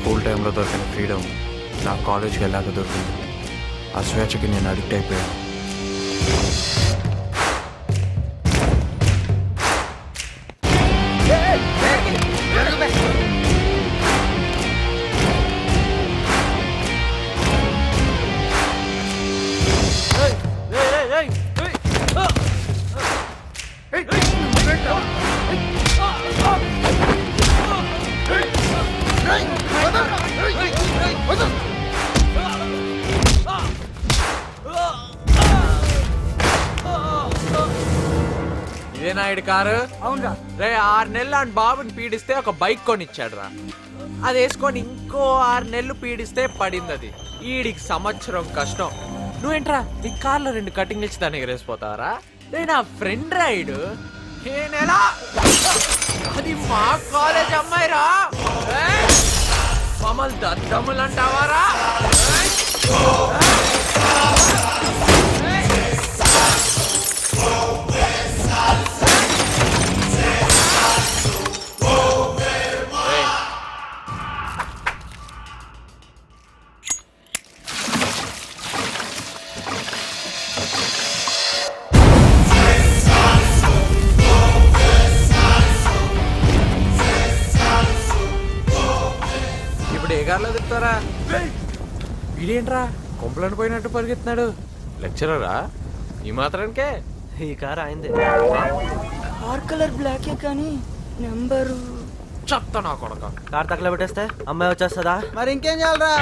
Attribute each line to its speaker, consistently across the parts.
Speaker 1: School టైంలో దొరికిన freedom నా కాలేజ్కి వెళ్ళాక దొరికింది. ఆ స్వేచ్ఛకి నేను అడిక్ట్ అయిపోయాను. ఇదేనా ఇడి కారు?
Speaker 2: అవునరా.
Speaker 1: రే 6 నెలలు అని బాబుని పీడిస్తే ఒక బైక్ కొనిచ్చాడు రా. అది వేసుకొని ఇంకో 6 నెలలు పీడిస్తే పడింది అది. ఈడికి సంవత్సరం కష్టం. నువ్వేంట్రా నీ కార్లో 2 కటింగ్ ఇచ్చి దాన్ని ఎగరేసిపోతావరా? రే నా ఫ్రెండ్ రైడ్ ఏ నెల అది మా కాలేజ్ అమ్మాయిరా. మమ్మల్ని దద్దములు అంటావారా? ఇప్పుడు ఏ కార్లో తిప్పుతారా? ఇదేంట్రా కొంపలను పోయినట్టు పరిగెత్తున్నాడు. లెక్చరరా ఈ మాత్రానికే?
Speaker 2: ఈ కార్ అయింది. కార్ కలర్ బ్లాకే కానీ నెంబరు
Speaker 1: చెప్తా నా కొడక.
Speaker 2: కార్ తక్కువ పెట్టేస్తే అమ్మాయి వచ్చేస్తుందా? మరి ఇంకేం చేయాలరా?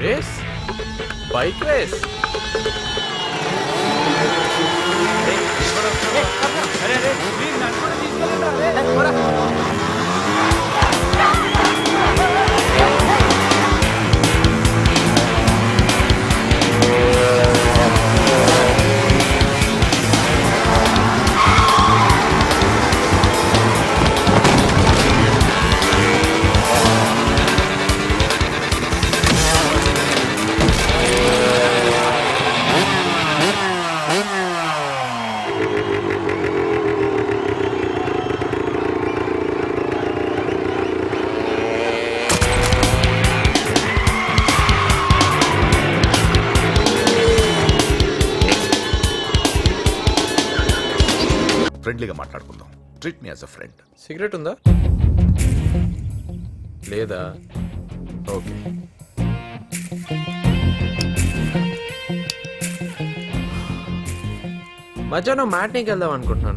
Speaker 1: Race bike race.
Speaker 3: ఫ్రెండ్లీగా మాట్లాడుకుందాం. Treat me as a friend.
Speaker 1: Cigarette ఉందా? లేదా? ఓకే. మధ్యాహ్నం మ్యాట్నీకి వెళ్దాం అనుకుంటున్నాను.